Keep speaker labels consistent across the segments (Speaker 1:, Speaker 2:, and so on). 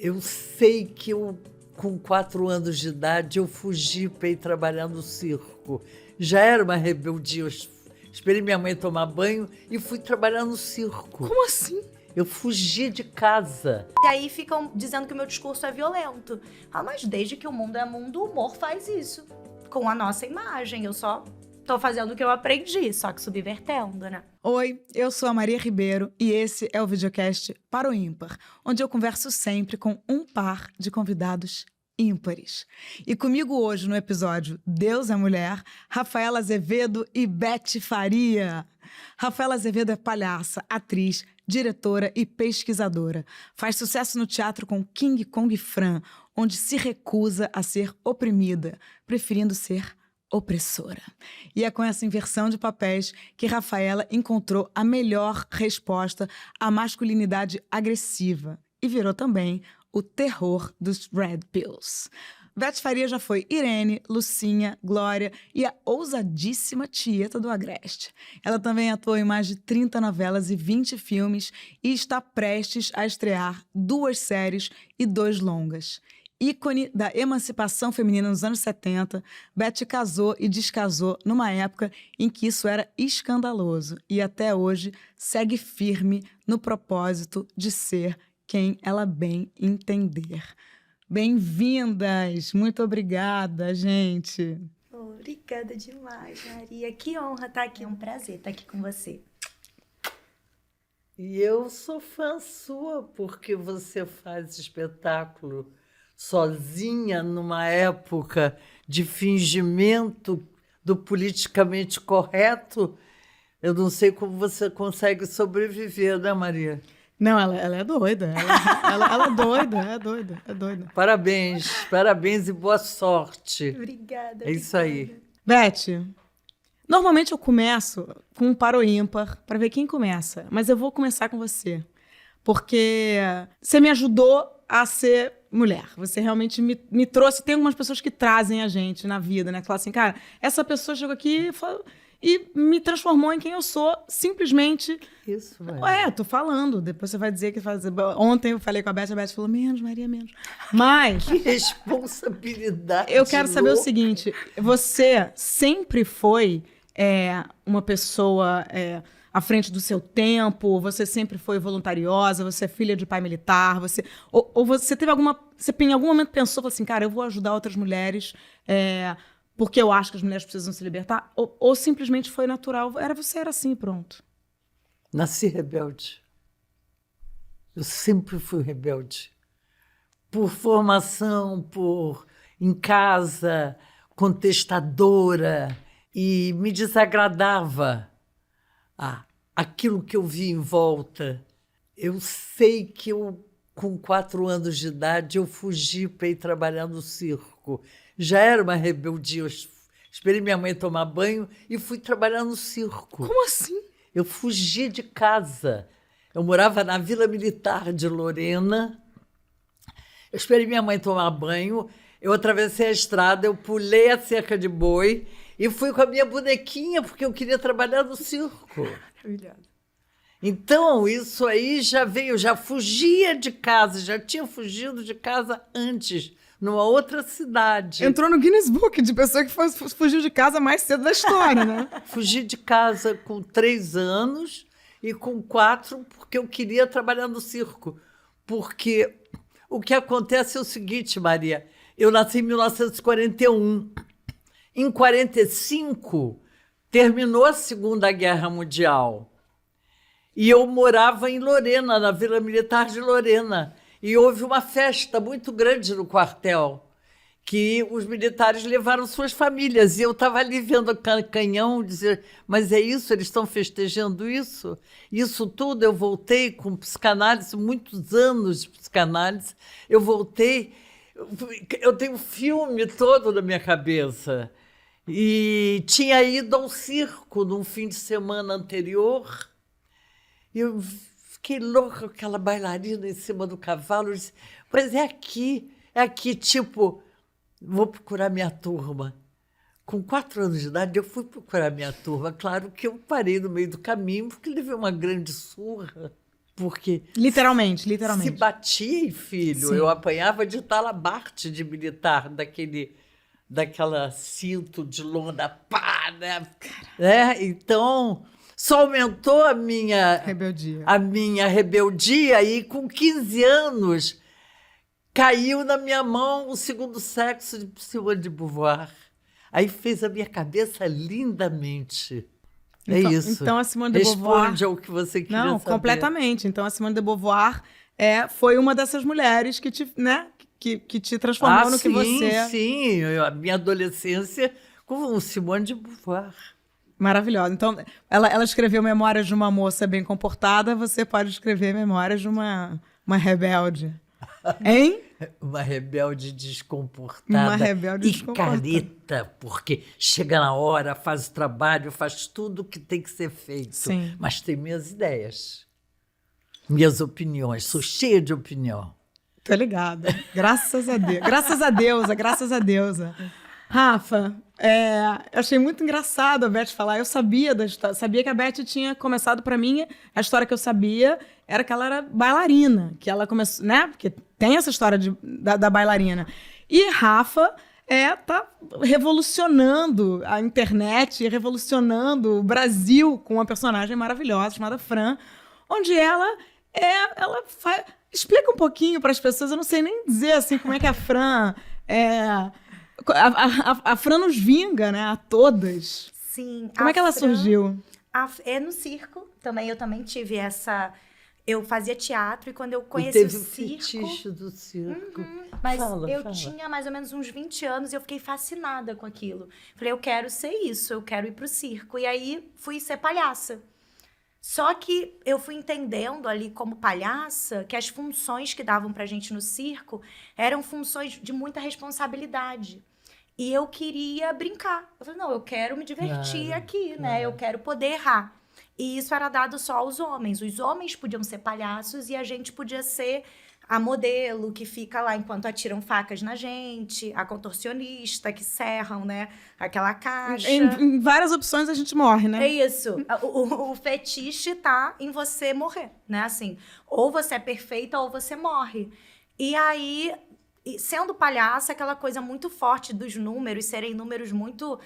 Speaker 1: Eu sei que com 4 anos de idade, eu fugi para ir trabalhar no circo. Já era uma rebeldia. Eu esperei minha mãe tomar banho e fui trabalhar no circo.
Speaker 2: Como assim?
Speaker 1: Eu fugi de casa.
Speaker 3: E aí ficam dizendo que o meu discurso é violento. Mas desde que o mundo é mundo, o humor faz isso. Com a nossa imagem. Eu só tô fazendo o que eu aprendi, só que subvertendo, né?
Speaker 2: Oi, eu sou a Maria Ribeiro e esse é o videocast Para o Ímpar, onde eu converso sempre com um par de convidados ímpares. E comigo hoje no episódio Deus é Mulher, Rafaela Azevedo e Beth Faria. Rafaela Azevedo é palhaça, atriz, diretora e pesquisadora. Faz sucesso no teatro com King Kong Fran, onde se recusa a ser oprimida, preferindo ser opressora. E é com essa inversão de papéis que Rafaela encontrou a melhor resposta à masculinidade agressiva e virou também o terror dos Red Pills. Beth Faria já foi Irene, Lucinha, Glória e a ousadíssima Tieta do Agreste. Ela também atuou em mais de 30 novelas e 20 filmes e está prestes a estrear 2 séries e 2 longas. Ícone da emancipação feminina nos anos 70, Beth casou e descasou numa época em que isso era escandaloso e até hoje segue firme no propósito de ser quem ela bem entender. Bem-vindas! Muito obrigada, gente!
Speaker 3: Obrigada demais, Maria. Que honra estar aqui. É um prazer estar aqui com você.
Speaker 1: E eu sou fã sua porque você faz espetáculo sozinha numa época de fingimento do politicamente correto. Eu não sei como você consegue sobreviver, né, Maria?
Speaker 2: Não, ela é doida. Ela é doida.
Speaker 1: Parabéns e boa sorte.
Speaker 3: Obrigada.
Speaker 1: É isso aí.
Speaker 2: Beth, normalmente eu começo com um par ou ímpar para ver quem começa, mas eu vou começar com você, porque você me ajudou a ser mulher. Você realmente me trouxe. Tem algumas pessoas que trazem a gente na vida, né? Que falam assim, cara, essa pessoa chegou aqui e me transformou em quem eu sou, simplesmente.
Speaker 1: Isso, Maria.
Speaker 2: Tô falando. Depois você vai dizer que faz. Ontem eu falei com a Beth falou, menos, Maria, menos. Mas.
Speaker 1: Que responsabilidade.
Speaker 2: Eu quero saber o seguinte: você sempre foi uma pessoa à frente do seu tempo? Você sempre foi voluntariosa? Você é filha de pai militar? Ou você teve você em algum momento pensou, falou assim, cara, eu vou ajudar outras mulheres porque eu acho que as mulheres precisam se libertar? Ou simplesmente foi natural? Você era assim, pronto.
Speaker 1: Nasci rebelde. Eu sempre fui rebelde. Por formação, em casa, contestadora, e me desagradava aquilo que eu vi em volta. Eu sei que com 4 anos de idade, eu fugi para ir trabalhar no circo. Já era uma rebeldia. Eu esperei minha mãe tomar banho e fui trabalhar no circo.
Speaker 2: Como assim?
Speaker 1: Eu fugi de casa. Eu morava na Vila Militar de Lorena. Eu esperei minha mãe tomar banho, eu atravessei a estrada, eu pulei a cerca de boi e fui com a minha bonequinha, porque eu queria trabalhar no circo.
Speaker 3: Maravilhosa.
Speaker 1: Então, isso aí já veio, já fugia de casa, já tinha fugido de casa antes, numa outra cidade.
Speaker 2: Entrou no Guinness Book de pessoa que fugiu de casa mais cedo da história, né?
Speaker 1: Fugi de casa com 3 anos e com 4 porque eu queria trabalhar no circo. Porque o que acontece é o seguinte, Maria, eu nasci em 1941. Em 1945, terminou a Segunda Guerra Mundial. E eu morava em Lorena, na Vila Militar de Lorena. E houve uma festa muito grande no quartel, que os militares levaram suas famílias. E eu estava ali vendo o canhão, dizer, mas é isso? Eles estão festejando isso? Isso tudo, eu voltei com psicanálise, muitos anos de psicanálise. Eu voltei, eu tenho um filme todo na minha cabeça. E tinha ido ao circo num fim de semana anterior. E eu fiquei louca com aquela bailarina em cima do cavalo. Eu disse, mas é aqui, tipo, vou procurar minha turma. Com 4 anos de idade, eu fui procurar minha turma. Claro que eu parei no meio do caminho, porque levei uma grande surra. Porque
Speaker 2: Literalmente.
Speaker 1: se batia em filho.
Speaker 2: Sim.
Speaker 1: Eu apanhava de talabarte de militar, daquela cinto de lona, pá, né? Então, só aumentou a minha rebeldia e com 15 anos caiu na minha mão O Segundo Sexo de Simone de Beauvoir. Aí fez a minha cabeça lindamente.
Speaker 2: Então,
Speaker 1: é isso.
Speaker 2: Então a Simone de Beauvoir...
Speaker 1: Responde ao que você queria
Speaker 2: Não,
Speaker 1: saber.
Speaker 2: completamente. Então a Simone de Beauvoir foi uma dessas mulheres que te, né, que te transformou no que você...
Speaker 1: Sim, a minha adolescência com Simone de Beauvoir.
Speaker 2: Maravilhosa. Então, ela escreveu Memórias de uma Moça Bem Comportada, você pode escrever Memórias de uma rebelde. Hein?
Speaker 1: Uma rebelde descomportada.
Speaker 2: Uma rebelde descomportada.
Speaker 1: E careta, porque chega na hora, faz o trabalho, faz tudo o que tem que ser feito.
Speaker 2: Sim.
Speaker 1: Mas tem minhas ideias, minhas opiniões. Sou cheia de opinião.
Speaker 2: Tô ligada. Graças a Deus. Graças a deusa. Rafa, eu achei muito engraçado a Beth falar. Eu sabia da história, sabia que a Beth tinha começado, para mim, a história que eu sabia era que ela era bailarina, que ela começou, né? Porque tem essa história da bailarina. E Rafa tá revolucionando a internet, revolucionando o Brasil com uma personagem maravilhosa chamada Fran, onde ela faz... Explica um pouquinho para as pessoas, eu não sei nem dizer assim como é que a Fran A Fran nos vinga, né? A todas.
Speaker 3: Sim.
Speaker 2: Como é que ela surgiu?
Speaker 3: É no circo. Eu também tive essa... Eu fazia teatro e quando eu conheci o circo...
Speaker 1: Teve o fetiche do circo.
Speaker 3: Mas
Speaker 1: Fala.
Speaker 3: Tinha mais ou menos uns 20 anos e eu fiquei fascinada com aquilo. Falei, eu quero ser isso, eu quero ir pro circo. E aí, fui ser palhaça. Só que eu fui entendendo ali como palhaça que as funções que davam pra gente no circo eram funções de muita responsabilidade. E eu queria brincar. Eu falei, não, eu quero me divertir aqui, né? Eu quero poder errar. E isso era dado só aos homens. Os homens podiam ser palhaços e a gente podia ser a modelo que fica lá enquanto atiram facas na gente, a contorcionista que serram, né? Aquela caixa.
Speaker 2: Em várias opções a gente morre, né?
Speaker 3: É isso. O fetiche tá em você morrer, né? Assim, ou você é perfeita ou você morre. E aí, sendo palhaça, aquela coisa muito forte dos números, serem números muito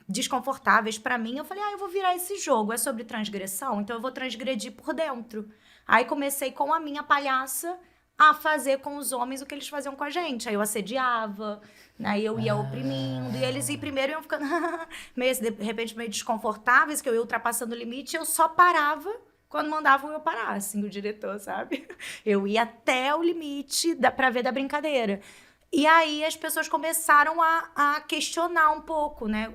Speaker 3: desconfortáveis pra mim, eu falei, eu vou virar esse jogo, é sobre transgressão, então eu vou transgredir por dentro. Aí comecei com a minha palhaça a fazer com os homens o que eles faziam com a gente. Aí eu assediava, aí eu ia oprimindo, e eles primeiro iam ficando de repente meio desconfortáveis, que eu ia ultrapassando o limite, e eu só parava quando mandavam eu parar, assim, o diretor, sabe? Eu ia até o limite pra ver da brincadeira. E aí as pessoas começaram a questionar um pouco, né?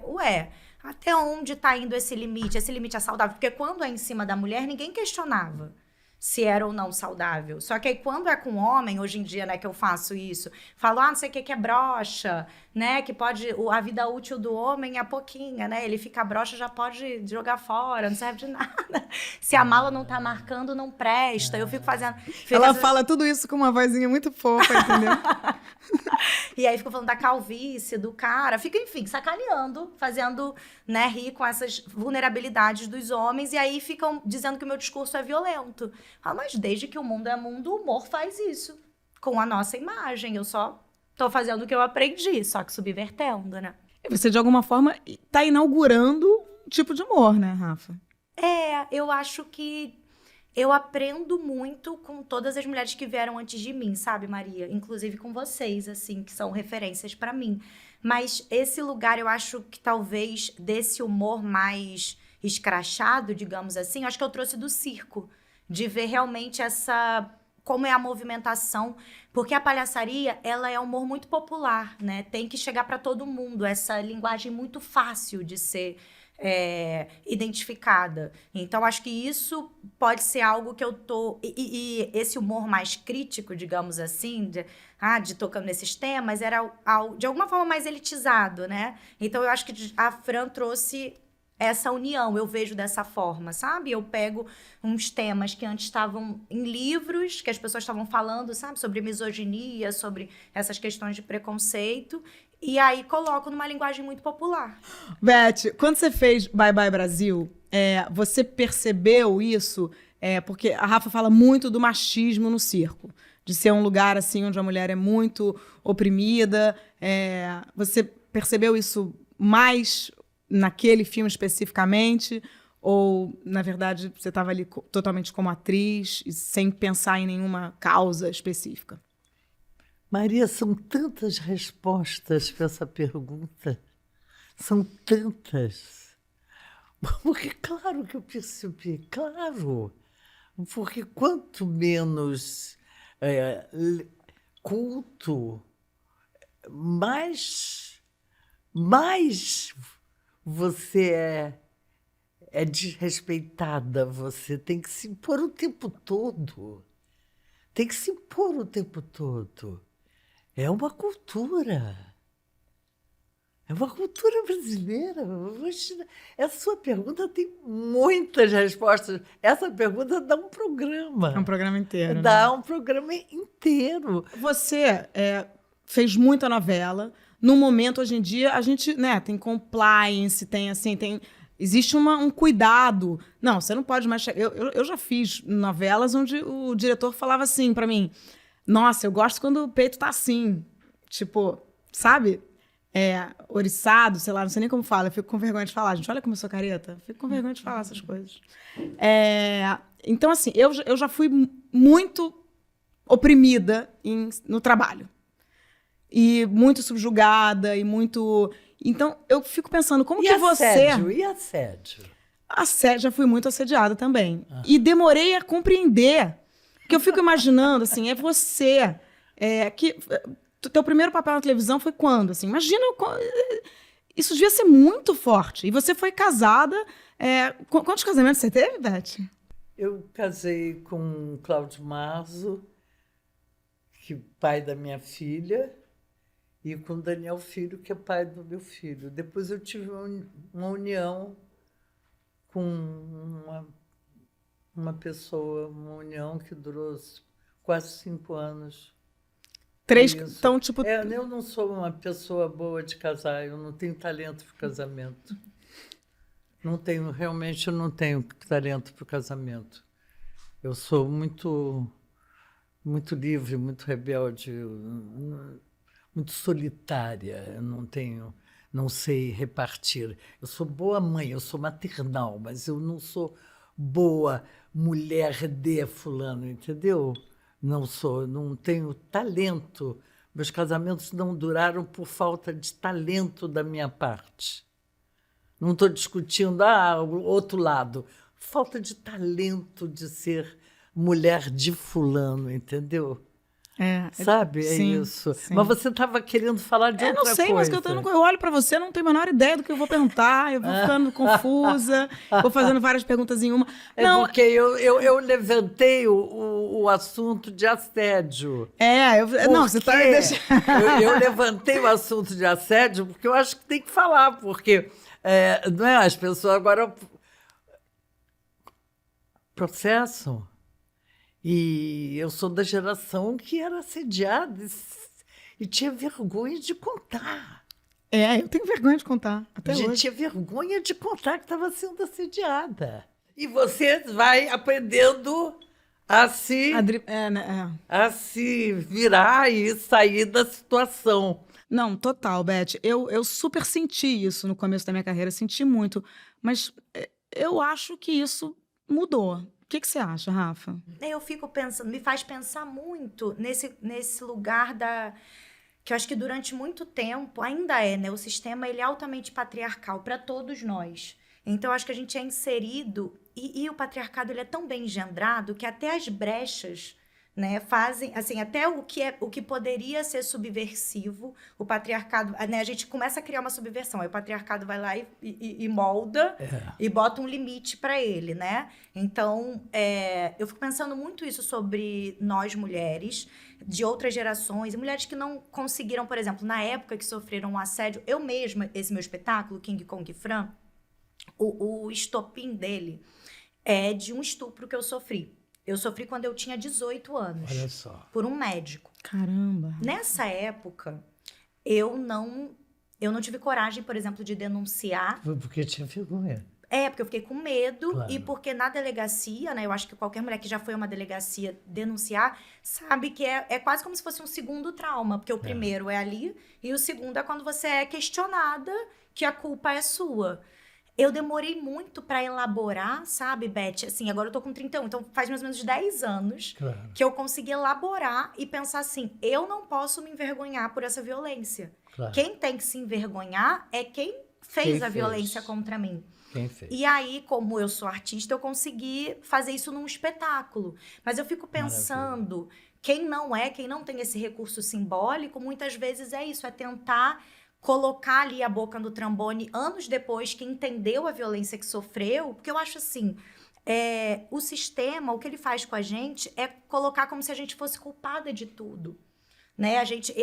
Speaker 3: Até onde tá indo esse limite? Esse limite é saudável? Porque quando é em cima da mulher, ninguém questionava se era ou não saudável. Só que aí quando é com homem, hoje em dia, né, que eu faço isso, falo, não sei o que é broxa, né, que pode, a vida útil do homem é pouquinha, né, ele fica broxa, já pode jogar fora, não serve de nada. Se a mala não tá marcando, não presta. Eu fico fazendo...
Speaker 2: Ela fala tudo isso com uma vozinha muito fofa, entendeu?
Speaker 3: E aí fico falando da calvície, do cara, fico, enfim, sacaneando, fazendo, né, rir com essas vulnerabilidades dos homens, e aí ficam dizendo que o meu discurso é violento. Mas desde que o mundo é mundo, o humor faz isso, com a nossa imagem. Eu só tô fazendo o que eu aprendi, só que subvertendo, né?
Speaker 2: E você, de alguma forma, tá inaugurando um tipo de humor, né, Rafa?
Speaker 3: Eu acho que eu aprendo muito com todas as mulheres que vieram antes de mim, sabe, Maria? Inclusive com vocês, assim, que são referências pra mim. Mas esse lugar, eu acho que talvez desse humor mais escrachado, digamos assim, eu acho que eu trouxe do circo. De ver realmente como é a movimentação, porque a palhaçaria, ela é um humor muito popular, né? Tem que chegar para todo mundo, essa linguagem muito fácil de ser identificada. Então, acho que isso pode ser algo que eu tô... E esse humor mais crítico, digamos assim, de tocando nesses temas, era de alguma forma mais elitizado, né? Então, eu acho que a Fran trouxe essa união, eu vejo dessa forma, sabe? Eu pego uns temas que antes estavam em livros, que as pessoas estavam falando, sabe? Sobre misoginia, sobre essas questões de preconceito, e aí coloco numa linguagem muito popular.
Speaker 2: Beth, quando você fez Bye Bye Brasil, você percebeu isso Porque a Rafa fala muito do machismo no circo, de ser um lugar assim onde a mulher é muito oprimida. Você percebeu isso mais naquele filme especificamente? Ou, na verdade, você estava ali totalmente como atriz e sem pensar em nenhuma causa específica?
Speaker 1: Maria, são tantas respostas para essa pergunta. São tantas. Porque, claro que eu percebi, claro. Porque quanto menos culto, mais você é desrespeitada. Você tem que se impor o tempo todo. Tem que se impor o tempo todo. É uma cultura. É uma cultura brasileira. Essa sua pergunta tem muitas respostas. Essa pergunta dá um programa.
Speaker 2: É um programa inteiro,
Speaker 1: Dá
Speaker 2: né?
Speaker 1: um programa inteiro.
Speaker 2: Você fez muita novela. No momento, hoje em dia, a gente, né, tem compliance, existe um cuidado. Não, você não pode mais... Eu já fiz novelas onde o diretor falava assim pra mim: nossa, eu gosto quando o peito tá assim. Tipo, sabe? Oriçado, sei lá, não sei nem como fala. Eu fico com vergonha de falar. Gente, olha como eu sou careta. Fico com vergonha de falar essas coisas. Então, assim, eu já fui muito oprimida no trabalho. E muito subjugada, e muito... Então, eu fico pensando, como que
Speaker 1: assédio?
Speaker 2: você...
Speaker 1: E assédio?
Speaker 2: Já fui muito assediada também. E demorei a compreender. Porque eu fico imaginando, assim, você... Teu primeiro papel na televisão foi quando? Assim, imagina... Isso devia ser muito forte. E você foi casada... Quantos casamentos você teve, Beth?
Speaker 1: Eu casei com o Cláudio Marzo, que é pai da minha filha, e com o Daniel Filho, que é pai do meu filho. Depois eu tive uma união com uma pessoa, uma união que durou quase 5 anos.
Speaker 2: 3,
Speaker 1: Isso.
Speaker 2: então, tipo...
Speaker 1: Eu não sou uma pessoa boa de casar, eu não tenho talento para o casamento. Realmente eu não tenho talento para o casamento. Eu sou muito livre, muito rebelde, muito solitária. Eu não sei repartir. Eu sou boa mãe, eu sou maternal, mas eu não sou boa mulher de fulano, entendeu? Não tenho talento. Meus casamentos não duraram por falta de talento da minha parte. Não estou discutindo o outro lado. Falta de talento de ser mulher de fulano, entendeu? Sabe?
Speaker 2: Sim,
Speaker 1: isso.
Speaker 2: sim.
Speaker 1: Mas você estava querendo falar de outra coisa.
Speaker 2: Eu não sei, mas eu olho para você, não tenho a menor ideia do que eu vou perguntar. Eu vou ficando confusa, vou fazendo várias perguntas em uma.
Speaker 1: Porque eu levantei o assunto de assédio.
Speaker 2: Não, você está me deixando...
Speaker 1: eu levantei o assunto de assédio porque eu acho que tem que falar, porque não é, as pessoas agora processam. E eu sou da geração que era assediada e tinha vergonha de contar.
Speaker 2: Eu tenho vergonha de contar, até hoje.
Speaker 1: Tinha vergonha de contar que estava sendo assediada. E você vai aprendendo a se virar e sair da situação.
Speaker 2: Não, total, Beth. Eu super senti isso no começo da minha carreira, senti muito. Mas eu acho que isso mudou. O que você acha, Rafa?
Speaker 3: Eu fico pensando, me faz pensar muito nesse lugar que eu acho que durante muito tempo ainda né? O sistema ele é altamente patriarcal para todos nós. Então, eu acho que a gente é inserido e o patriarcado ele é tão bem engendrado que até as brechas, né, fazem, assim, até o que poderia ser subversivo, o patriarcado, né, a gente começa a criar uma subversão, aí o patriarcado vai lá e molda e bota um limite para ele, né? Então, eu fico pensando muito isso sobre nós mulheres de outras gerações, e mulheres que não conseguiram, por exemplo, na época que sofreram um assédio, eu mesma, esse meu espetáculo, King Kong Fran, o estopim dele é de um estupro que eu sofri. Eu sofri quando eu tinha 18 anos.
Speaker 1: Olha só.
Speaker 3: Por um médico.
Speaker 2: Caramba.
Speaker 3: Nessa época, eu não tive coragem, por exemplo, de denunciar.
Speaker 1: Porque tinha vergonha.
Speaker 3: Porque eu fiquei com medo
Speaker 1: Claro.
Speaker 3: e porque na delegacia, né? Eu acho que qualquer mulher que já foi a uma delegacia denunciar sabe que é quase como se fosse um segundo trauma, porque o primeiro é ali e o segundo é quando você é questionada que a culpa é sua. Eu demorei muito pra elaborar, sabe, Beth? Assim, agora eu tô com 31, então faz mais ou menos 10 anos
Speaker 1: Claro.
Speaker 3: que eu consegui elaborar e pensar assim, eu não posso me envergonhar por essa violência.
Speaker 1: Claro.
Speaker 3: Quem tem que se envergonhar é quem fez
Speaker 1: Quem
Speaker 3: a violência
Speaker 1: fez.
Speaker 3: contra mim.
Speaker 1: Quem fez?
Speaker 3: E aí, como eu sou artista, eu consegui fazer isso num espetáculo. Mas eu fico pensando, quem não tem esse recurso simbólico, muitas vezes é isso, é tentar colocar ali a boca no trombone anos depois que entendeu a violência que sofreu, porque eu acho assim, o sistema, o que ele faz com a gente é colocar como se a gente fosse culpada de tudo. Né?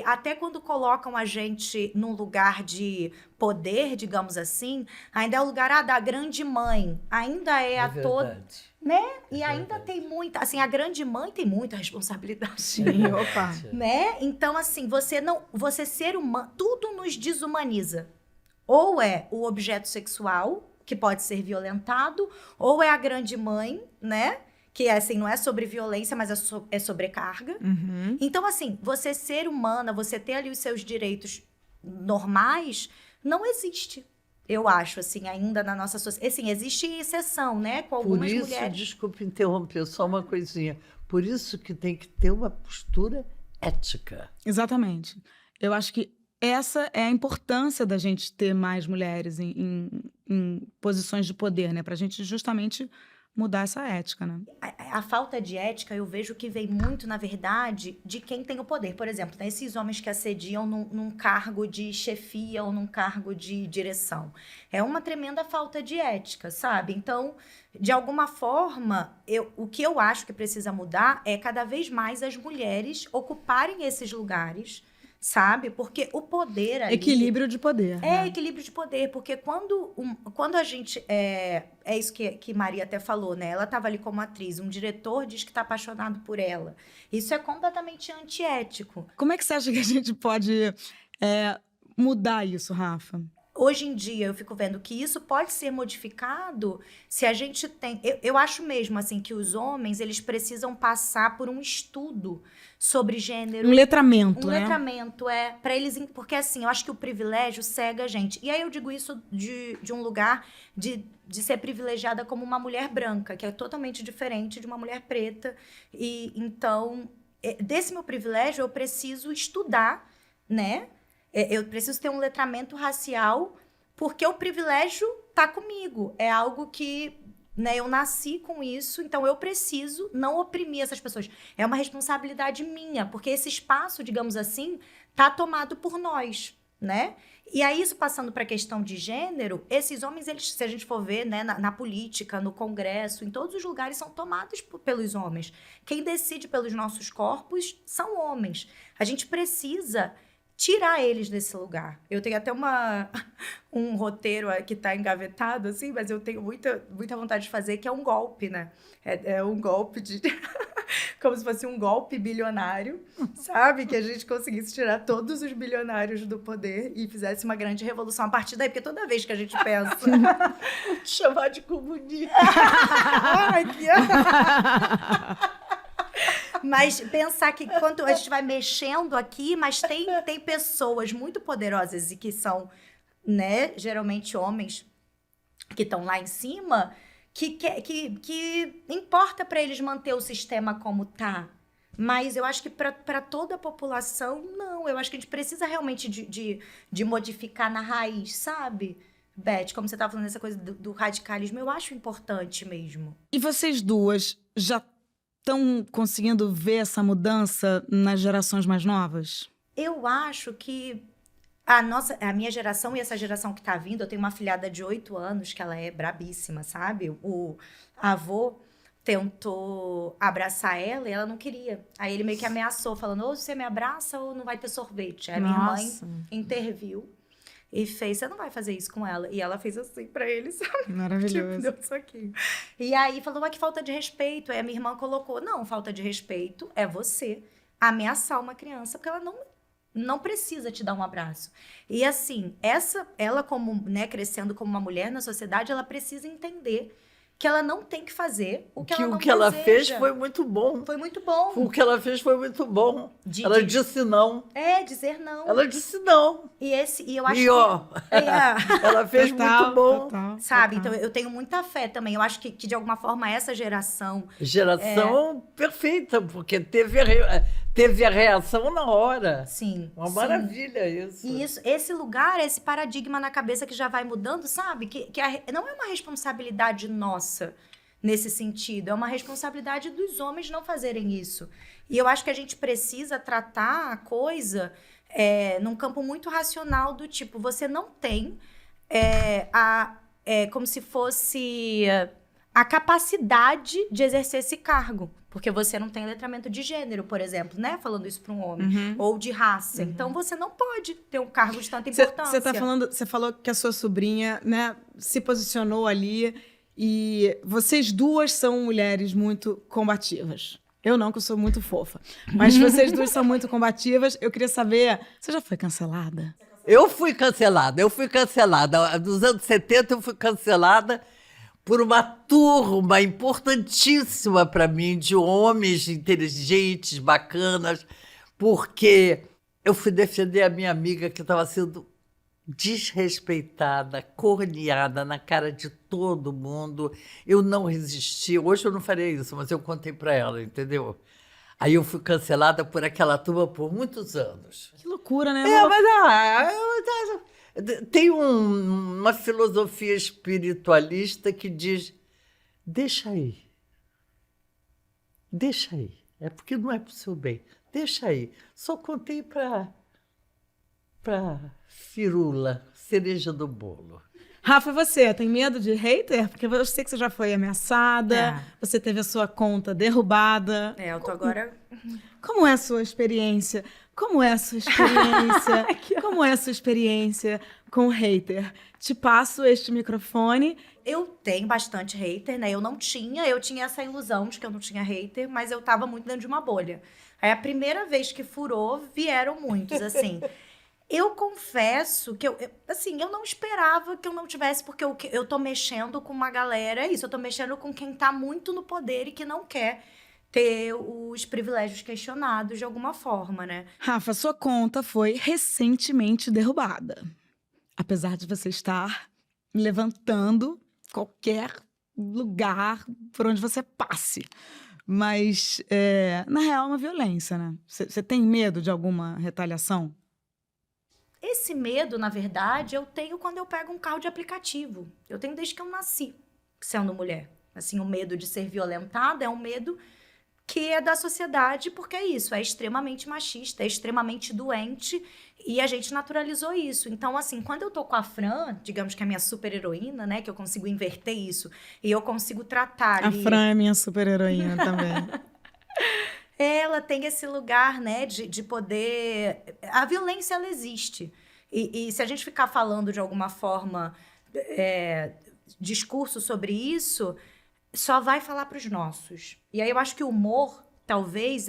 Speaker 3: Até quando colocam a gente num lugar de poder, digamos assim, ainda é o lugar da grande mãe, ainda é a toda,
Speaker 1: verdade.
Speaker 3: né? E
Speaker 1: É
Speaker 3: ainda
Speaker 1: verdade.
Speaker 3: tem muita, assim, a grande mãe tem muita responsabilidade.
Speaker 2: Sim, opa.
Speaker 3: Né? Então, assim, você ser humano, tudo nos desumaniza. Ou é o objeto sexual, que pode ser violentado, ou é a grande mãe, né? Que assim, não é sobre violência, mas é sobrecarga.
Speaker 2: Uhum.
Speaker 3: Então, assim, você ser humana, você ter ali os seus direitos normais, não existe. Eu acho, assim, ainda na nossa sociedade. Assim, existe exceção, né? Com algumas
Speaker 1: Por isso,
Speaker 3: mulheres.
Speaker 1: desculpe interromper, só uma coisinha. Por isso que tem que ter uma postura ética.
Speaker 2: Exatamente. Eu acho que essa é a importância da gente ter mais mulheres em posições de poder, né? Pra gente justamente mudar essa ética, né?
Speaker 3: A falta de ética, eu vejo que vem muito, na verdade, de quem tem o poder. Por exemplo, né, esses homens que assediam num cargo de chefia ou num cargo de direção. É uma tremenda falta de ética, sabe? Então, de alguma forma, o que eu acho que precisa mudar é cada vez mais as mulheres ocuparem esses lugares, sabe? Porque o poder ali...
Speaker 2: Equilíbrio de poder. né?
Speaker 3: equilíbrio de poder, porque quando a gente... É isso que Maria até falou, né? Ela estava ali como atriz, um diretor diz que está apaixonado por ela. Isso é completamente antiético.
Speaker 2: Como é que você acha que a gente pode mudar isso, Rafa?
Speaker 3: Hoje em dia, eu fico vendo que isso pode ser modificado se a gente tem... Eu acho mesmo, assim, que os homens, eles precisam passar por um estudo sobre gênero.
Speaker 2: Um letramento,
Speaker 3: Um
Speaker 2: né?
Speaker 3: letramento, para eles... Porque, assim, eu acho que o privilégio cega a gente. E aí eu digo isso de um lugar de ser privilegiada como uma mulher branca, que é totalmente diferente de uma mulher preta. E, então, desse meu privilégio, eu preciso estudar, né? Eu preciso ter um letramento racial, porque o privilégio tá comigo. É algo que, né, eu nasci com isso, então eu preciso não oprimir essas pessoas. É uma responsabilidade minha, porque esse espaço, digamos assim, tá tomado por nós, né? E aí, isso passando para a questão de gênero, esses homens, eles, se a gente for ver, né, na política, no Congresso, em todos os lugares, são tomados pelos homens. Quem decide pelos nossos corpos são homens. A gente precisa tirar eles desse lugar. Eu tenho até um roteiro que está engavetado, assim, mas eu tenho muita, muita vontade de fazer, que é um golpe, né? É um golpe de... como se fosse um golpe bilionário, sabe? Que a gente conseguisse tirar todos os bilionários do poder e fizesse uma grande revolução a partir daí. Porque toda vez que a gente pensa...
Speaker 1: Vou te chamar de comunista.
Speaker 3: Ai, que... Mas pensar que quando a gente vai mexendo aqui, mas tem pessoas muito poderosas e que são, né, geralmente homens que estão lá em cima, que importa para eles manter o sistema como tá. Mas eu acho que para toda a população, não. Eu acho que a gente precisa realmente de modificar na raiz, sabe? Beth, como você estava falando dessa coisa do radicalismo, eu acho importante mesmo.
Speaker 2: E vocês duas já estão conseguindo ver essa mudança nas gerações mais novas?
Speaker 3: Eu acho que a minha geração e essa geração que tá vindo, eu tenho uma filhada de 8 anos que ela é brabíssima, sabe? O avô tentou abraçar ela e ela não queria. Aí ele meio que ameaçou, falando, ou você me abraça ou não vai ter sorvete. Aí a minha mãe interviu e fez, você não vai fazer isso com ela. E ela fez assim pra ele, sabe?
Speaker 2: Maravilhoso.
Speaker 3: Tipo, deu isso aqui. E aí falou, mas que falta de respeito. Aí a minha irmã colocou, não, falta de respeito é você ameaçar uma criança, porque ela não precisa te dar um abraço. E assim, ela como, né, crescendo como uma mulher na sociedade, ela precisa entender que ela não tem que fazer o que ela não
Speaker 1: o que ela
Speaker 3: deseja.
Speaker 1: fez foi muito bom.
Speaker 3: Foi muito bom.
Speaker 1: O que ela fez foi muito bom. Ela disse não.
Speaker 3: Dizer não.
Speaker 1: Ela disse não.
Speaker 3: E eu acho
Speaker 1: E ó, ela fez
Speaker 2: Total,
Speaker 1: muito bom.
Speaker 2: total,
Speaker 3: sabe?
Speaker 2: total.
Speaker 3: Então, eu tenho muita fé também. Eu acho que de alguma forma, essa geração...
Speaker 1: Geração perfeita, porque teve a reação na hora.
Speaker 3: Sim.
Speaker 1: Uma
Speaker 3: sim.
Speaker 1: maravilha isso.
Speaker 3: E esse lugar, esse paradigma na cabeça que já vai mudando, sabe? Não é uma responsabilidade nossa nesse sentido. É uma responsabilidade dos homens não fazerem isso. E eu acho que a gente precisa tratar a coisa num campo muito racional do tipo, você não tem como se fosse a capacidade de exercer esse cargo. Porque você não tem letramento de gênero, por exemplo, né? Falando isso para um homem. Ou de raça. Então, você não pode ter um cargo de tanta importância.
Speaker 2: Você falou que a sua sobrinha, né, se posicionou ali e vocês duas são mulheres muito combativas. Eu não, que eu sou muito fofa. Mas vocês duas são muito combativas. Eu queria saber, você já foi cancelada?
Speaker 1: Eu fui cancelada. Nos anos 70, eu fui cancelada por uma turma importantíssima para mim, de homens inteligentes, bacanas, porque eu fui defender a minha amiga que estava sendo desrespeitada, corneada na cara de todo mundo. Eu não resisti. Hoje eu não faria isso, mas eu contei para ela, entendeu? Aí eu fui cancelada por aquela turma por muitos anos.
Speaker 2: Que loucura, né?
Speaker 1: Tem uma filosofia espiritualista que diz, deixa aí. É porque não é pro seu bem. Deixa aí. Só contei para firula, cereja do bolo.
Speaker 2: Rafa, você tem medo de hater? Porque eu sei que você já foi ameaçada, você teve a sua conta derrubada.
Speaker 3: Eu tô agora...
Speaker 2: Como é a sua experiência? Como é a sua experiência com hater? Te passo este microfone.
Speaker 3: Eu tenho bastante hater, né? Eu tinha essa ilusão de que eu não tinha hater, mas eu tava muito dentro de uma bolha. Aí a primeira vez que furou, vieram muitos, assim. Eu confesso que eu não esperava que eu não tivesse, porque eu tô mexendo com uma galera, eu tô mexendo com quem tá muito no poder e que não quer ter os privilégios questionados de alguma forma, né?
Speaker 2: Rafa, sua conta foi recentemente derrubada. Apesar de você estar levantando qualquer lugar por onde você passe. Mas, na real, é uma violência, né? Você tem medo de alguma retaliação?
Speaker 3: Esse medo, na verdade, eu tenho quando eu pego um carro de aplicativo. Eu tenho desde que eu nasci, sendo mulher. Assim, o medo de ser violentada é um medo que é da sociedade, porque é isso, é extremamente machista, é extremamente doente, e a gente naturalizou isso. Então, assim, quando eu tô com a Fran, digamos que é a minha super-heroína, né, que eu consigo inverter isso, e eu consigo tratar ali...
Speaker 2: A Fran é minha super-heroína também.
Speaker 3: Ela tem esse lugar, né, de poder... A violência, ela existe. E se a gente ficar falando de alguma forma discurso sobre isso, só vai falar para os nossos. E aí eu acho que o humor, talvez,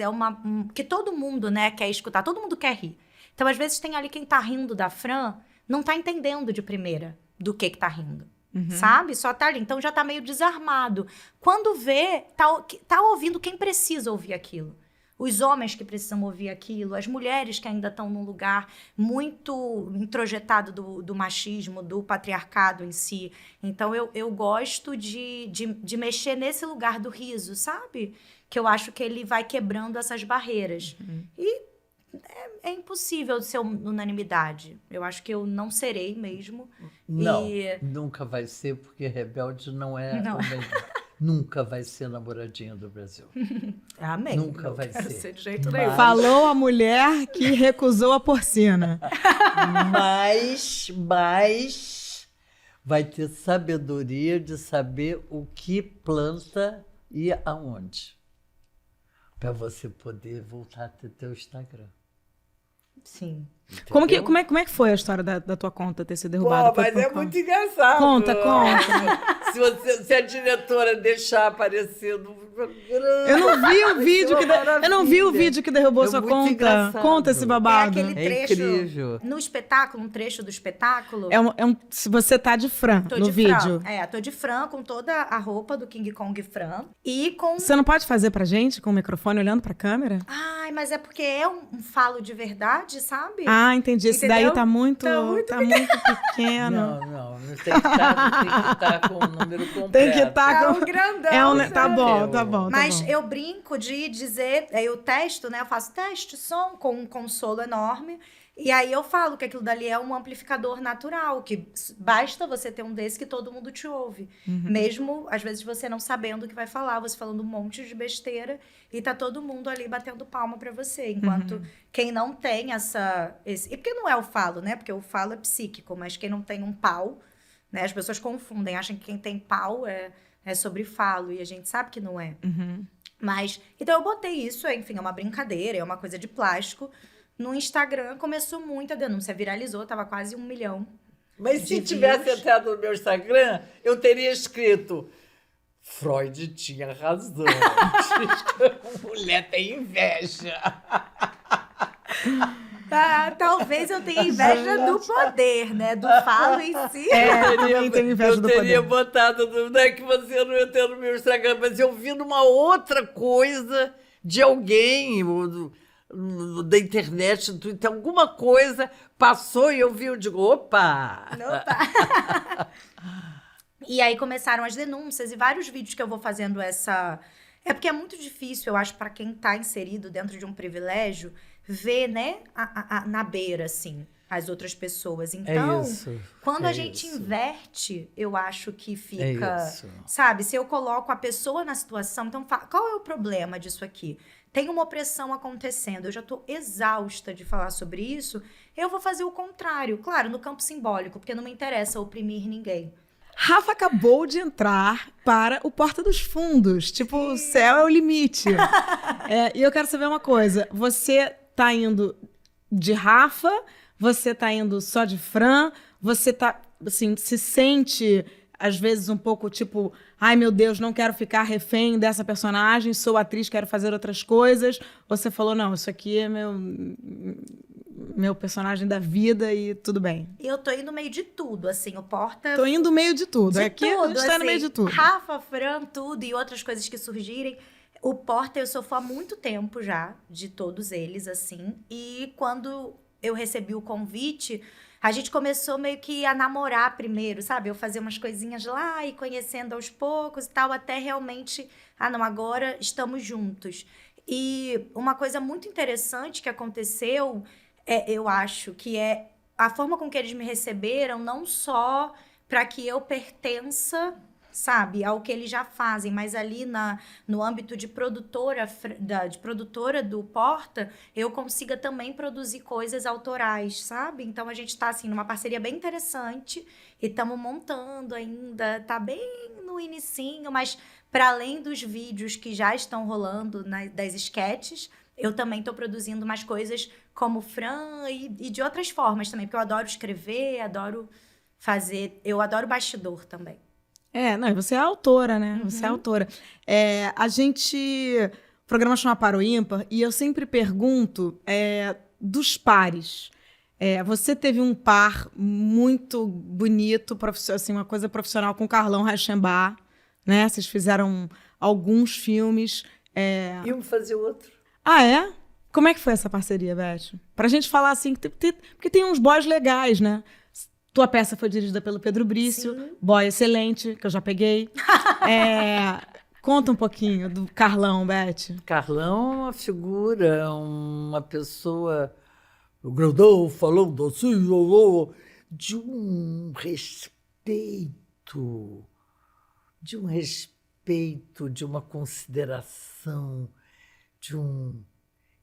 Speaker 3: que todo mundo, né, quer escutar, todo mundo quer rir. Então, às vezes, tem ali quem tá rindo da Fran, não tá entendendo de primeira do que tá rindo. Sabe? Só tá ali. Então, já tá meio desarmado. Quando vê, tá ouvindo quem precisa ouvir aquilo. Os homens que precisam ouvir aquilo, as mulheres que ainda estão num lugar muito introjetado do machismo, do patriarcado em si. Então, eu gosto de mexer nesse lugar do riso, sabe? Que eu acho que ele vai quebrando essas barreiras. E é impossível ser unanimidade. Eu acho que eu não serei mesmo.
Speaker 1: Não, nunca vai ser, porque rebelde não é o mesmo. Nunca vai ser namoradinha do Brasil.
Speaker 3: Amém.
Speaker 1: Nunca vai ser.
Speaker 3: De jeito nenhum.
Speaker 2: Falou a mulher que recusou a porcina.
Speaker 1: Mas vai ter sabedoria de saber o que planta e aonde. Para você poder voltar a ter teu Instagram.
Speaker 3: Sim.
Speaker 2: Como
Speaker 1: entendeu?
Speaker 2: é que foi a história da tua conta ter sido derrubada?
Speaker 1: Pô,
Speaker 2: Foi
Speaker 1: mas
Speaker 2: por
Speaker 1: é
Speaker 2: conta?
Speaker 1: muito engraçado.
Speaker 2: Conta, conta.
Speaker 1: Se a diretora deixar aparecer no programa.
Speaker 2: Eu não vi o vídeo que
Speaker 1: maravilha.
Speaker 2: eu não vi o vídeo que derrubou
Speaker 1: É
Speaker 2: sua
Speaker 1: muito
Speaker 2: conta.
Speaker 1: engraçado.
Speaker 2: Conta esse
Speaker 3: É
Speaker 2: babado.
Speaker 3: aquele trecho
Speaker 1: incrível.
Speaker 3: no espetáculo, um trecho do espetáculo.
Speaker 2: Se você tá de Fran
Speaker 3: Tô
Speaker 2: no
Speaker 3: de
Speaker 2: vídeo.
Speaker 3: Fran. Tô de Fran com toda a roupa do King Kong Fran. E com.
Speaker 2: Você não pode fazer pra gente com o microfone olhando pra câmera?
Speaker 3: Ai, mas é porque é um falo de verdade, sabe?
Speaker 2: Ah, entendi. Esse daí
Speaker 3: Entendeu?
Speaker 2: tá muito
Speaker 3: Tá muito
Speaker 2: pequeno.
Speaker 1: Não tem que estar com o número completo.
Speaker 2: Tem que estar
Speaker 3: É
Speaker 2: com.
Speaker 3: um grandão.
Speaker 2: Tá
Speaker 3: sabe?
Speaker 2: bom, tá bom.
Speaker 3: Mas
Speaker 2: tá bom.
Speaker 3: eu brinco de dizer, eu testo, né? Eu faço teste, som com um consolo enorme. E aí eu falo que aquilo dali é um amplificador natural, que basta você ter um desse que todo mundo te ouve. Mesmo, às vezes, você não sabendo o que vai falar, você falando um monte de besteira, e tá todo mundo ali batendo palma pra você. Enquanto quem não tem E porque não é o falo, né? Porque o falo é psíquico, mas quem não tem um pau, né? As pessoas confundem, acham que quem tem pau é sobre falo, e a gente sabe que não é. Mas, então eu botei isso, enfim, é uma brincadeira, é uma coisa de plástico. No Instagram começou muita denúncia, viralizou, tava quase 1 milhão.
Speaker 1: Mas
Speaker 3: de
Speaker 1: se tivesse
Speaker 3: views.
Speaker 1: entrado no meu Instagram, eu teria escrito: Freud tinha razão. Mulher tem inveja.
Speaker 3: Talvez eu tenha inveja do poder, né? Do falo em si.
Speaker 2: Eu também tenho inveja do
Speaker 1: Eu teria
Speaker 2: poder.
Speaker 1: botado, não é que você não entrou no meu Instagram, mas eu vi numa outra coisa de alguém, da internet, do Twitter, alguma coisa passou e eu vi, eu digo, opa!
Speaker 3: Opa. E aí começaram as denúncias e vários vídeos que eu vou fazendo essa... É porque é muito difícil, eu acho, para quem tá inserido dentro de um privilégio, ver, né, na beira, assim, as outras pessoas. Então,
Speaker 1: isso,
Speaker 3: quando
Speaker 1: é
Speaker 3: a gente
Speaker 1: isso.
Speaker 3: inverte, eu acho que fica...
Speaker 1: isso.
Speaker 3: Sabe, se eu coloco a pessoa na situação, então, qual é o problema disso aqui? Tem uma opressão acontecendo, eu já tô exausta de falar sobre isso, eu vou fazer o contrário. Claro, no campo simbólico, porque não me interessa oprimir ninguém.
Speaker 2: Rafa acabou de entrar para o Porta dos Fundos. Tipo, o céu é o limite. E eu quero saber uma coisa. Você tá indo de Rafa? Você tá indo só de Fran? Você tá, assim, se sente, às vezes, um pouco tipo... Ai, meu Deus, não quero ficar refém dessa personagem. Sou atriz, quero fazer outras coisas. Ou você falou, não, isso aqui é meu personagem da vida e tudo bem.
Speaker 3: Eu tô indo no meio de tudo, assim, o Porta...
Speaker 2: Tô indo no meio de tudo.
Speaker 3: De
Speaker 2: Aqui a gente tá
Speaker 3: assim,
Speaker 2: no meio de tudo.
Speaker 3: Rafa, Fran, tudo e outras coisas que surgirem. O Porta, eu sou fã há muito tempo já, de todos eles, assim. E quando eu recebi o convite, a gente começou meio que a namorar primeiro, sabe? Eu fazia umas coisinhas lá e conhecendo aos poucos e tal, até realmente... Ah, não, agora estamos juntos. E uma coisa muito interessante que aconteceu... eu acho que é a forma com que eles me receberam, não só para que eu pertença, sabe, ao que eles já fazem, mas ali no âmbito de produtora do Porta, eu consiga também produzir coisas autorais, sabe? Então a gente está assim numa parceria bem interessante e estamos montando ainda, tá bem no inicinho, mas para além dos vídeos que já estão rolando das esquetes, eu também estou produzindo mais coisas como Fran e de outras formas também, porque eu adoro escrever, adoro fazer... Eu adoro bastidor também.
Speaker 2: Não, e você é autora, né? Você é autora. O programa chama Par ou Ímpar, e eu sempre pergunto dos pares. Você teve um par muito bonito, assim, uma coisa profissional com o Carlão Reichenbach, né? Vocês fizeram alguns filmes.
Speaker 1: Iam fazer outro.
Speaker 2: Ah, é? Como é que foi essa parceria, Beth? Pra gente falar assim, porque tem uns boys legais, né? Tua peça foi dirigida pelo Pedro Brício,
Speaker 3: Sim.
Speaker 2: boy excelente, que eu já peguei. Conta um pouquinho do Carlão, Beth.
Speaker 1: Carlão é uma figura, uma pessoa grandão, falando assim, de um respeito, de uma consideração,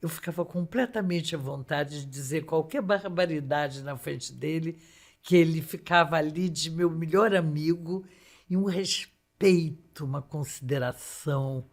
Speaker 1: Eu ficava completamente à vontade de dizer qualquer barbaridade na frente dele, que ele ficava ali de meu melhor amigo, e um respeito, uma consideração,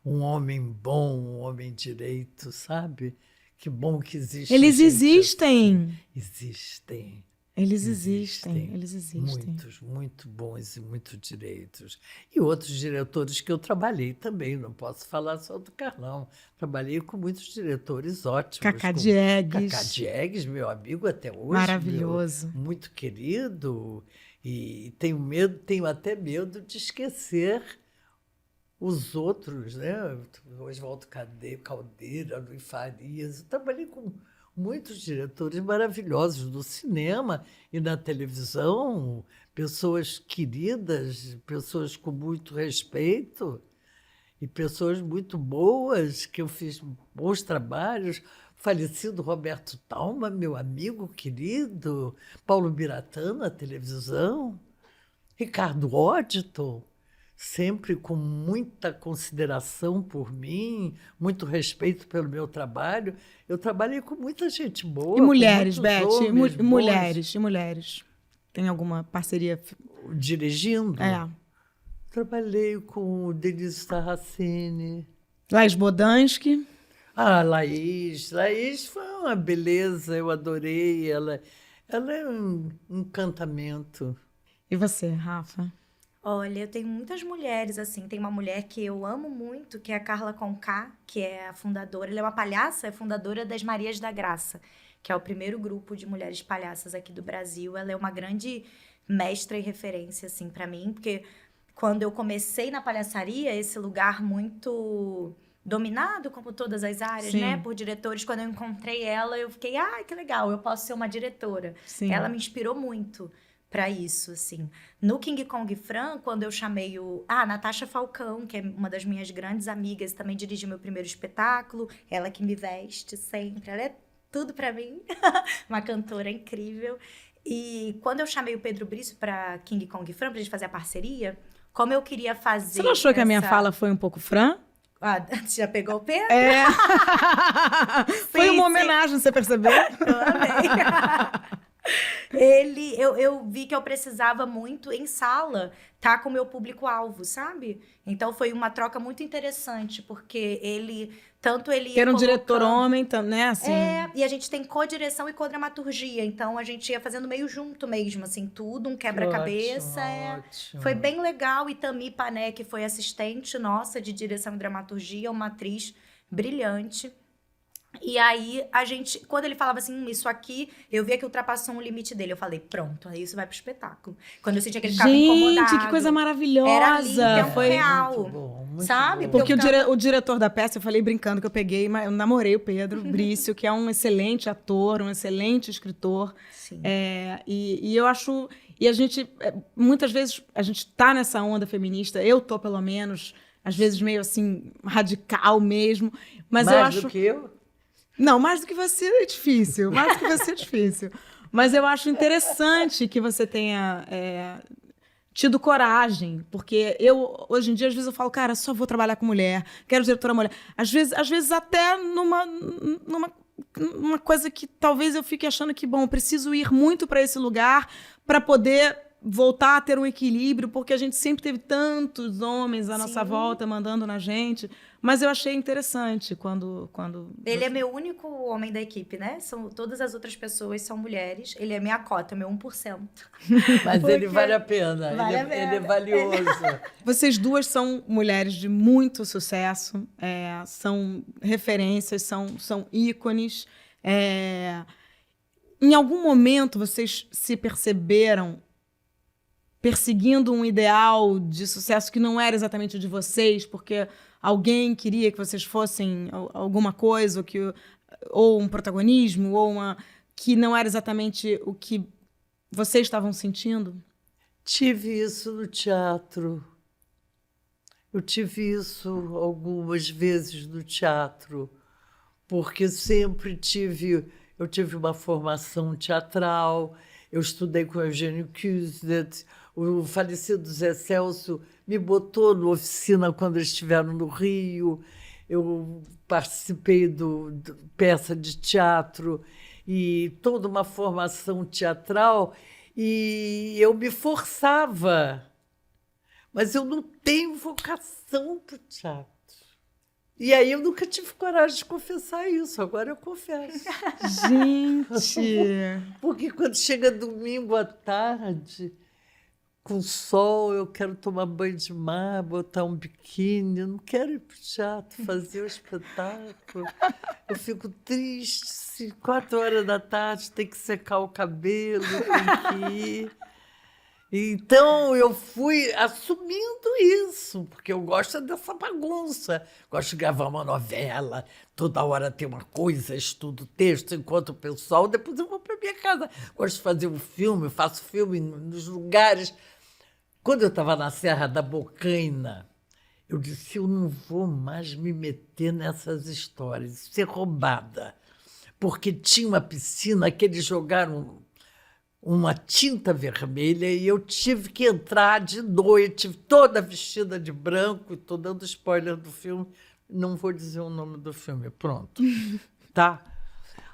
Speaker 1: um homem bom, um homem direito, sabe? Que bom que existe.
Speaker 2: Eles
Speaker 1: gente
Speaker 2: existem.
Speaker 1: assim. Existem.
Speaker 2: Eles existem. Eles existem.
Speaker 1: Muitos, muito bons e muito direitos. E outros diretores que eu trabalhei também, não posso falar só do Carlão. Trabalhei com muitos diretores ótimos.
Speaker 2: Cacá
Speaker 1: como
Speaker 2: Diegues.
Speaker 1: Cacá Diegues, meu amigo até hoje.
Speaker 2: Maravilhoso.
Speaker 1: Muito querido. E tenho até medo de esquecer os outros, né? Oswaldo Caldeira, Luiz Farias. Eu trabalhei com muitos diretores maravilhosos do cinema e na televisão, pessoas queridas, pessoas com muito respeito e pessoas muito boas, que eu fiz bons trabalhos. Falecido Roberto Talma, meu amigo querido, Paulo Biratã na televisão, Ricardo Odton, sempre com muita consideração por mim, muito respeito pelo meu trabalho. Eu trabalhei com muita gente boa.
Speaker 2: E mulheres,
Speaker 1: com
Speaker 2: Beth?
Speaker 1: muitos homens
Speaker 2: E
Speaker 1: bons.
Speaker 2: mulheres? E mulheres? Tem alguma parceria?
Speaker 1: Dirigindo?
Speaker 2: É.
Speaker 1: Trabalhei com Denise Sarraceni.
Speaker 2: Laís Bodansky.
Speaker 1: Ah, Laís. Laís foi uma beleza, eu adorei. Ela é um encantamento.
Speaker 2: E você, Rafa?
Speaker 3: Olha, eu tenho muitas mulheres, assim. Tem uma mulher que eu amo muito, que é a Carla Conká, que é a fundadora. Ela é uma palhaça, é fundadora das Marias da Graça, que é o primeiro grupo de mulheres palhaças aqui do Brasil. Ela é uma grande mestra e referência, assim, para mim, porque quando eu comecei na palhaçaria, esse lugar muito dominado, como todas as áreas,
Speaker 2: Sim.
Speaker 3: né, por diretores, quando eu encontrei ela, eu fiquei, ai, que legal, eu posso ser uma diretora.
Speaker 2: Sim.
Speaker 3: Ela me inspirou muito para isso, assim. No King Kong Fran, quando eu chamei Natasha Falcão, que é uma das minhas grandes amigas, também dirigiu meu primeiro espetáculo, ela que me veste sempre, ela é tudo para mim, uma cantora incrível. E quando eu chamei o Pedro Brisso para King Kong Fran, pra gente fazer a parceria, como eu queria fazer...
Speaker 2: Você não achou que a minha fala foi um pouco Fran?
Speaker 3: Você já pegou o Pedro?
Speaker 2: É. Foi uma
Speaker 3: sim.
Speaker 2: homenagem, você percebeu?
Speaker 3: Eu amei. Eu vi que eu precisava muito, em sala, estar com o meu público-alvo, sabe? Então, foi uma troca muito interessante, porque ele
Speaker 2: Que era um diretor homem, né? Assim.
Speaker 3: E a gente tem co-direção e co-dramaturgia, então a gente ia fazendo meio junto mesmo, assim, tudo, um quebra-cabeça.
Speaker 1: Ótimo.
Speaker 3: Foi bem legal, e Tami Pané, que foi assistente nossa de direção e dramaturgia, uma atriz brilhante. E aí, quando ele falava assim, isso aqui, eu via que ultrapassou um limite dele. Eu falei, pronto, aí isso vai pro espetáculo. Quando eu sentia que ele ficava incomodado.
Speaker 2: Gente, que coisa maravilhosa!
Speaker 3: Era ali, em tempo
Speaker 2: Foi
Speaker 3: real.
Speaker 1: Muito bom, muito
Speaker 3: Sabe?
Speaker 1: bom.
Speaker 2: Porque o diretor da peça, eu falei brincando que eu peguei, mas eu namorei o Pedro Brício, que é um excelente ator, um excelente escritor.
Speaker 3: Sim.
Speaker 2: E eu acho... E a gente, muitas vezes, a gente tá nessa onda feminista, eu tô pelo menos, às vezes meio assim, radical mesmo, mas eu acho...
Speaker 1: Mais do que eu?
Speaker 2: Não, mais do que você é difícil. Mais do que você é difícil. Mas eu acho interessante que você tenha tido coragem. Porque hoje em dia, às vezes eu falo, cara, só vou trabalhar com mulher, quero diretora mulher. Às vezes até numa coisa que talvez eu fique achando que, bom, eu preciso ir muito para esse lugar para poder voltar a ter um equilíbrio, porque a gente sempre teve tantos homens à nossa volta mandando na gente. Mas eu achei interessante quando
Speaker 3: Ele é meu único homem da equipe, né? Todas as outras pessoas são mulheres. Ele é minha cota, meu 1%.
Speaker 1: Mas ele vale a pena. Ele é valioso.
Speaker 2: Vocês duas são mulheres de muito sucesso, são referências, são ícones. Em algum momento vocês se perceberam perseguindo um ideal de sucesso que não era exatamente o de vocês, porque alguém queria que vocês fossem alguma coisa, ou um protagonismo, que não era exatamente o que vocês estavam sentindo?
Speaker 1: Tive isso no teatro. Eu tive isso algumas vezes no teatro, porque eu tive uma formação teatral, eu estudei com Eugênio Kuzet, o falecido Zé Celso me botou na oficina quando eles estiveram no Rio, eu participei de peça de teatro e toda uma formação teatral, e eu me forçava, mas eu não tenho vocação para o teatro. E aí eu nunca tive coragem de confessar isso, agora eu confesso.
Speaker 2: Gente!
Speaker 1: Porque quando chega domingo à tarde, com sol, eu quero tomar banho de mar, botar um biquíni, eu não quero ir para o teatro, fazer o espetáculo. Eu fico triste, se 4 horas da tarde tem que secar o cabelo, tem que ir. Então, eu fui assumindo isso, porque eu gosto dessa bagunça. Gosto de gravar uma novela, toda hora tem uma coisa, estudo texto, encontro o pessoal, depois eu vou para minha casa. Gosto de fazer um filme, faço filme nos lugares. Quando eu estava na Serra da Bocaina, eu disse, eu não vou mais me meter nessas histórias, ser roubada. Porque tinha uma piscina que eles jogaram uma tinta vermelha e eu tive que entrar de noite, toda vestida de branco, estou dando spoiler do filme, não vou dizer o nome do filme, pronto, tá?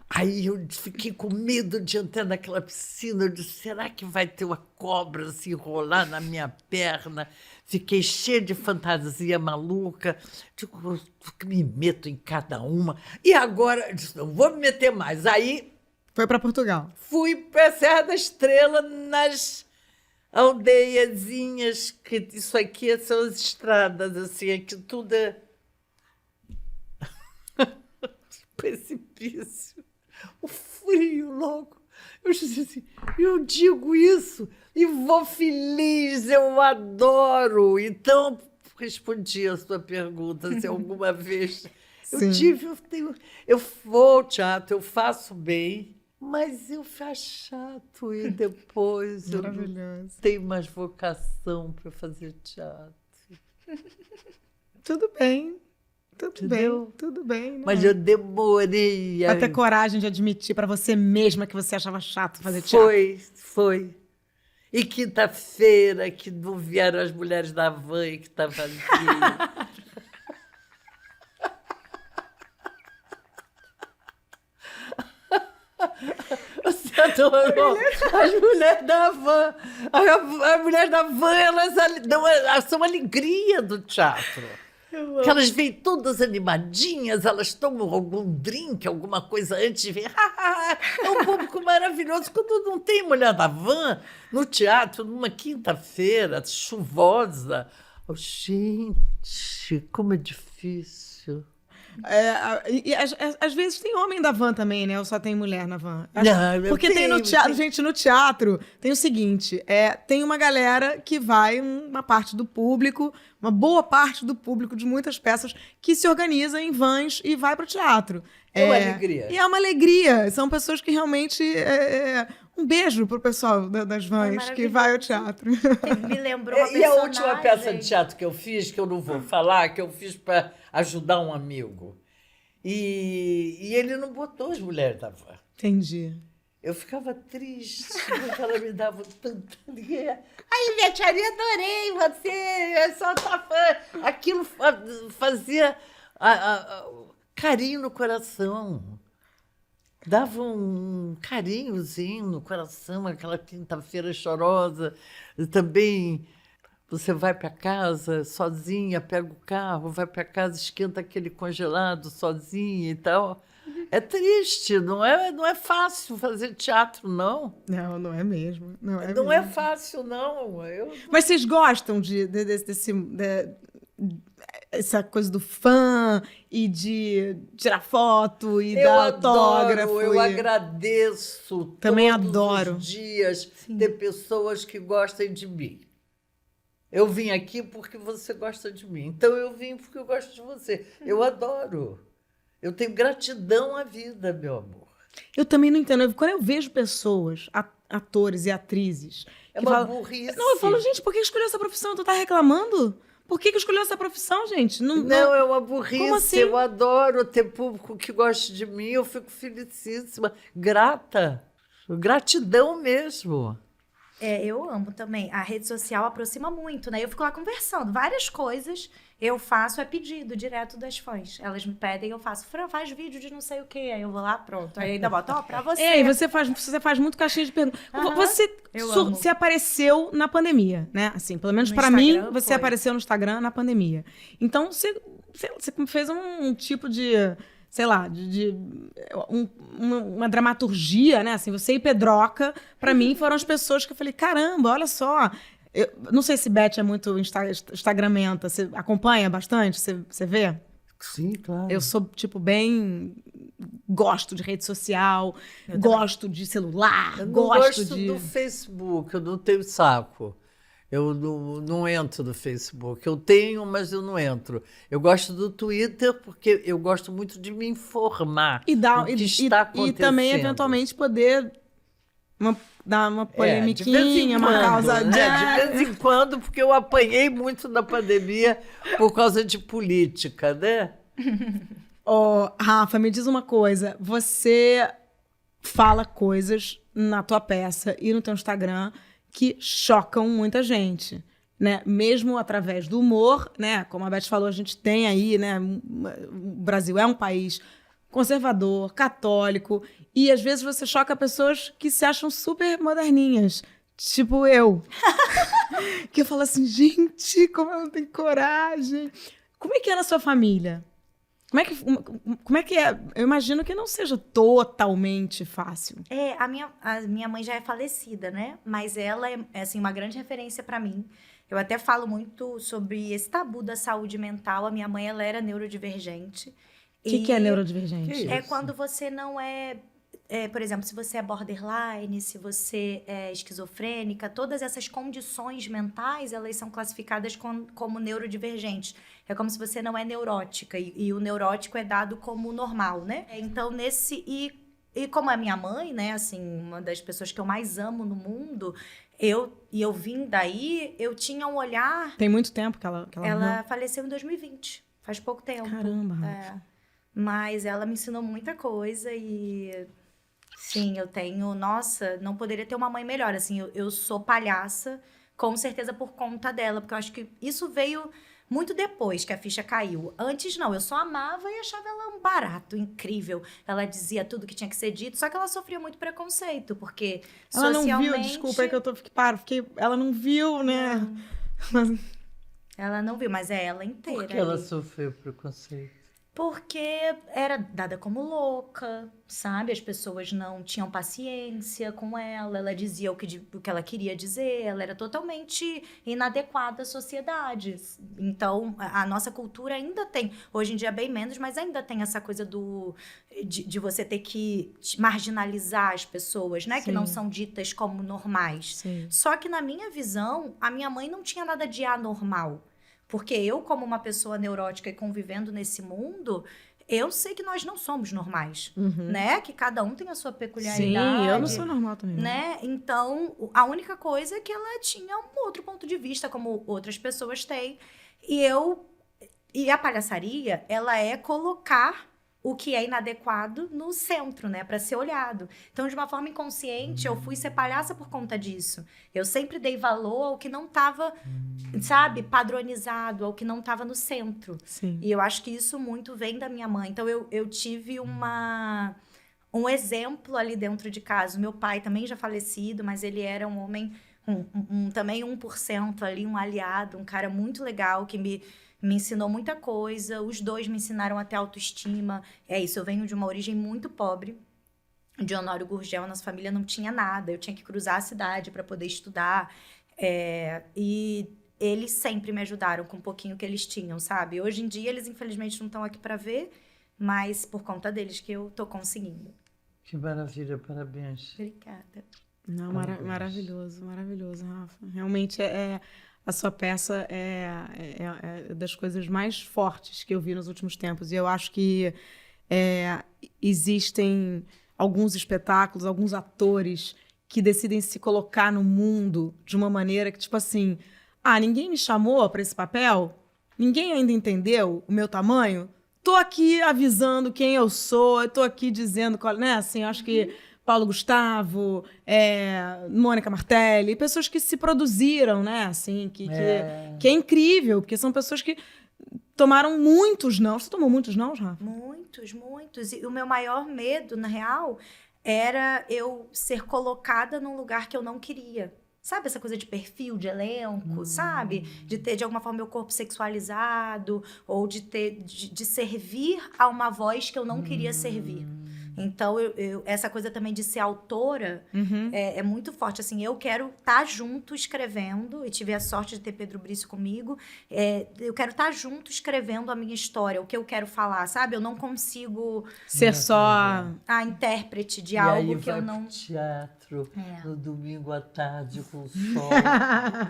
Speaker 1: Aí eu fiquei com medo de entrar naquela piscina, eu disse, será que vai ter uma cobra se enrolar na minha perna? Fiquei cheia de fantasia maluca, digo, me meto em cada uma, e agora, eu disse, não vou me meter mais, aí...
Speaker 2: Foi para Portugal.
Speaker 1: Fui para a Serra da Estrela, nas aldeiazinhas, que isso aqui são as estradas, assim, aqui tudo é precipício. O frio logo. Eu disse assim, eu digo isso e vou feliz, eu adoro. Então, respondi a sua pergunta, se alguma vez... Eu vou ao teatro, eu faço bem, mas eu faço chato e depois eu não tenho mais vocação para fazer teatro.
Speaker 2: Tudo bem,
Speaker 1: Entendeu?
Speaker 2: tudo bem.
Speaker 1: Mas eu demorei.
Speaker 2: Pra ter coragem de admitir para você mesma que você achava chato fazer teatro.
Speaker 1: Foi. E quinta-feira, que não vieram as mulheres da van e que tá vazio. Você adorou as mulheres da van. As mulheres da van, elas são a alegria do teatro. Que elas vêm todas animadinhas, elas tomam algum drink, alguma coisa antes de ver. É um público maravilhoso. Quando não tem mulher da van no teatro, numa quinta-feira chuvosa. Oh, gente, como é difícil.
Speaker 2: Às vezes tem homem da van também, né? Ou só tem mulher na van? Porque
Speaker 1: tem
Speaker 2: no teatro, gente, no teatro tem o seguinte, tem uma galera que vai, uma parte do público, uma boa parte do público de muitas peças que se organiza em vans e vai para o teatro.
Speaker 1: É uma alegria.
Speaker 2: E é uma alegria. São pessoas que realmente... um beijo pro pessoal das vans que vai ao teatro.
Speaker 3: Me lembrou uma personagem.
Speaker 1: E a última peça de teatro que eu fiz, que eu não vou falar, que eu fiz para ajudar um amigo. E ele não botou as mulheres da van.
Speaker 2: Entendi.
Speaker 1: Eu ficava triste, porque ela me dava tanta alegria. Ai, Vetiaria, adorei você, eu sou tua fã. Aquilo fazia carinho no coração. Dava um carinhozinho no coração, aquela quinta-feira chorosa. Também você vai para casa sozinha, pega o carro, vai para casa, esquenta aquele congelado sozinha e tal. É triste, não é fácil fazer teatro, não.
Speaker 2: Não é mesmo.
Speaker 1: Não é fácil, não.
Speaker 2: Mas vocês gostam essa coisa do fã e de tirar foto e dar autógrafo?
Speaker 1: Eu agradeço
Speaker 2: também
Speaker 1: todos
Speaker 2: adoro
Speaker 1: os dias ter pessoas que gostem de mim. Eu vim aqui porque você gosta de mim. Então eu vim porque eu gosto de você. Eu adoro. Eu tenho gratidão à vida, meu amor.
Speaker 2: Eu também não entendo. Quando eu vejo pessoas, atores e atrizes...
Speaker 1: É uma burrice.
Speaker 2: Não, eu falo, gente, por que escolheu essa profissão? Tu tá reclamando? Por que escolheu essa profissão, gente?
Speaker 1: Não, é uma burrice.
Speaker 2: Como assim?
Speaker 1: Eu adoro ter público que goste de mim. Eu fico felicíssima. Grata. Gratidão mesmo.
Speaker 3: Eu amo também. A rede social aproxima muito, né? Eu fico lá conversando. Várias coisas eu faço pedido direto das fãs. Elas me pedem, eu faço. Fran, faz vídeo de não sei o quê. Aí eu vou lá, pronto. Aí ainda boto, pra você.
Speaker 2: E você faz muito caixinha de perguntas. Você apareceu na pandemia, né? Assim, pelo menos pra mim, você apareceu no Instagram na pandemia. Então, você fez um tipo de... sei lá, uma dramaturgia, né? Assim, você e Pedroca, pra mim, foram as pessoas que eu falei, caramba, olha só. Eu não sei se Beth é muito instagramenta. Você acompanha bastante? Você vê?
Speaker 1: Sim, claro.
Speaker 2: Eu sou, tipo, bem... gosto de rede social, gosto de celular,
Speaker 1: eu não gosto do Facebook, eu não tenho saco. Eu não entro no Facebook. Eu tenho, mas eu não entro. Eu gosto do Twitter porque eu gosto muito de me informar do que está acontecendo.
Speaker 2: E também, eventualmente, poder dar uma polemiquinha, uma causa...
Speaker 1: De vez em quando, porque eu apanhei muito na pandemia por causa de política, né?
Speaker 2: Rafa, me diz uma coisa. Você fala coisas na tua peça e no teu Instagram que chocam muita gente, né? Mesmo através do humor, né? Como a Beth falou, a gente tem aí, né? O Brasil é um país conservador, católico, e às vezes você choca pessoas que se acham super moderninhas, tipo eu. Que eu falo assim, gente, como eu não tenho coragem. Como é que é na sua família? Como é que é? Eu imagino que não seja totalmente fácil.
Speaker 3: A minha mãe já é falecida, né? Mas ela é assim, uma grande referência para mim. Eu até falo muito sobre esse tabu da saúde mental. A minha mãe, ela era neurodivergente.
Speaker 2: O que é neurodivergente?
Speaker 3: É quando você não por exemplo, se você é borderline, se você é esquizofrênica, todas essas condições mentais, elas são classificadas como neurodivergentes. É como se você não é neurótica, e o neurótico é dado como normal, né? Então, E como é minha mãe, né, assim, uma das pessoas que eu mais amo no mundo, eu vim daí, eu tinha um olhar...
Speaker 2: Tem muito tempo que ela
Speaker 3: Ela faleceu em 2020, faz pouco tempo.
Speaker 2: Caramba.
Speaker 3: Mas ela me ensinou muita coisa e... Sim, eu tenho... Nossa, não poderia ter uma mãe melhor. Assim, eu sou palhaça, com certeza por conta dela, porque eu acho que isso veio muito depois que a ficha caiu. Antes, não. Eu só amava e achava ela um barato, incrível. Ela dizia tudo que tinha que ser dito, só que ela sofria muito preconceito, porque
Speaker 2: ela
Speaker 3: socialmente...
Speaker 2: não viu, desculpa, é que eu fiquei... Ela não viu, né?
Speaker 3: Não. Ela não viu, mas é ela inteira.
Speaker 1: Por que ela sofreu preconceito?
Speaker 3: Porque era dada como louca, sabe? As pessoas não tinham paciência com ela. Ela dizia o que ela queria dizer. Ela era totalmente inadequada à sociedade. Então, a nossa cultura ainda tem, hoje em dia bem menos, mas ainda tem essa coisa de você ter que marginalizar as pessoas, né? Sim. Que não são ditas como normais.
Speaker 2: Sim.
Speaker 3: Só que, na minha visão, a minha mãe não tinha nada de anormal. Porque eu, como uma pessoa neurótica e convivendo nesse mundo, eu sei que nós não somos normais, né? Que cada um tem a sua peculiaridade.
Speaker 2: Sim, eu não sou normal também.
Speaker 3: Né? Então, a única coisa é que ela tinha um outro ponto de vista, como outras pessoas têm. E a palhaçaria, ela é colocar o que é inadequado no centro, né? Para ser olhado. Então, de uma forma inconsciente, eu fui ser palhaça por conta disso. Eu sempre dei valor ao que não estava, sabe, padronizado, ao que não estava no centro.
Speaker 2: Sim.
Speaker 3: E eu acho que isso muito vem da minha mãe. Então, eu tive um exemplo ali dentro de casa. O meu pai também já falecido, mas ele era um homem, também 1% ali, um aliado, um cara muito legal que me ensinou muita coisa. Os dois me ensinaram até autoestima. É isso, eu venho de uma origem muito pobre. De Honório Gurgel, nossa família não tinha nada. Eu tinha que cruzar a cidade para poder estudar. E eles sempre me ajudaram com um pouquinho que eles tinham, sabe? Hoje em dia, eles infelizmente não estão aqui para ver, mas por conta deles que eu tô conseguindo.
Speaker 1: Que maravilha, parabéns.
Speaker 3: Obrigada.
Speaker 2: Não, maravilhoso, maravilhoso, Rafa. Realmente a sua peça é das coisas mais fortes que eu vi nos últimos tempos. E eu acho que existem alguns espetáculos, alguns atores que decidem se colocar no mundo de uma maneira que, tipo assim, ninguém me chamou para esse papel? Ninguém ainda entendeu o meu tamanho? Tô aqui avisando quem eu sou, tô aqui dizendo, né? Assim, eu acho que Paulo Gustavo, Mônica Martelli, pessoas que se produziram, né? Assim, que é incrível, porque são pessoas que tomaram muitos não. Você tomou muitos não, Rafa?
Speaker 3: Muitos, muitos. E o meu maior medo, na real, era eu ser colocada num lugar que eu não queria. Sabe essa coisa de perfil, de elenco, sabe? De ter, de alguma forma, meu corpo sexualizado, ou de servir a uma voz que eu não queria servir. Então, essa coisa também de ser autora é muito forte. Assim, eu quero estar junto escrevendo, e tive a sorte de ter Pedro Brice comigo. Eu quero estar junto escrevendo a minha história, o que eu quero falar, sabe? Eu não consigo
Speaker 2: ser só
Speaker 3: a intérprete de
Speaker 1: E
Speaker 3: algo
Speaker 1: aí
Speaker 3: que eu
Speaker 1: vai
Speaker 3: não...
Speaker 1: pro teatro no domingo à tarde com o sol,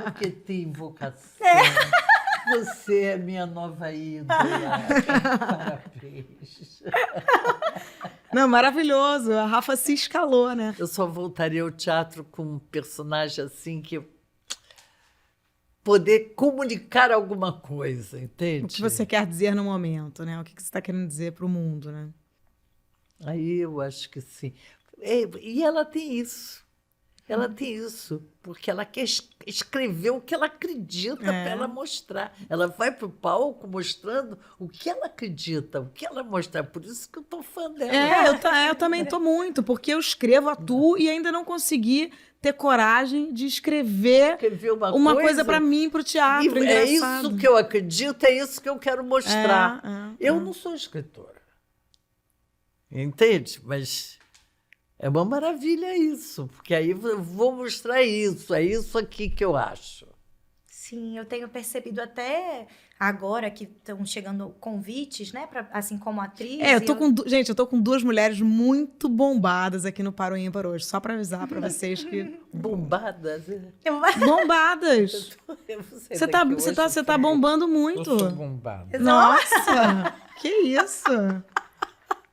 Speaker 1: porque tem vocação. Você é minha nova ídola. Parabéns.
Speaker 2: Não, maravilhoso. A Rafa se escalou, né?
Speaker 1: Eu só voltaria ao teatro com um personagem assim que poder comunicar alguma coisa, entende?
Speaker 2: O que você quer dizer no momento, né? O que você está querendo dizer para o mundo, né?
Speaker 1: Aí eu acho que sim. E ela tem isso. Ela tem isso, porque ela quer escrever o que ela acredita para ela mostrar. Ela vai para o palco mostrando o que ela acredita, o que ela mostrar. Por isso que eu estou fã dela.
Speaker 2: Eu também estou muito, porque eu escrevo, atuo e ainda não consegui ter coragem de escrever uma coisa para mim, para o teatro.
Speaker 1: E é isso que eu acredito, é isso que eu quero mostrar. Eu não sou escritora. Entende? Mas é uma maravilha isso, porque aí eu vou mostrar isso, é isso aqui que eu acho.
Speaker 3: Sim, eu tenho percebido até agora que estão chegando convites, né, pra, assim como atriz.
Speaker 2: Gente, eu tô com duas mulheres muito bombadas aqui no Paro Ímpar hoje, só para avisar para vocês que...
Speaker 1: Bombadas?
Speaker 2: Bombadas! Você tá bombando muito.
Speaker 4: Eu sou bombada.
Speaker 2: Nossa! Que isso?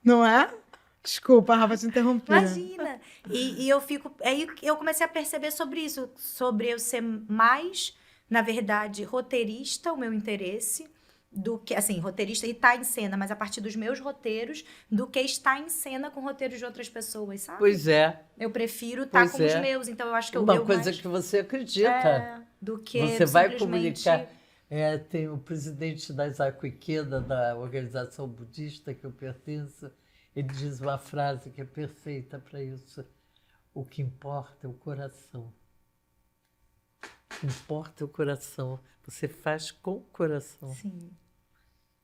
Speaker 2: Não é? Desculpa, Rafa, te interromper.
Speaker 3: Imagina! E eu fico... Aí eu comecei a perceber sobre isso, sobre eu ser mais, na verdade, roteirista, o meu interesse, do que, assim, roteirista e estar em cena, mas a partir dos meus roteiros, do que estar em cena com roteiros de outras pessoas, sabe?
Speaker 1: Pois é.
Speaker 3: Eu prefiro estar com os meus, então eu acho que
Speaker 1: uma coisa que você acredita.
Speaker 3: Do que
Speaker 1: você vai comunicar. Tem o presidente das Aquiqueda, da organização budista que eu pertenço, ele diz uma frase que é perfeita para isso. O que importa é o coração. O que importa é o coração. Você faz com o coração.
Speaker 3: Sim.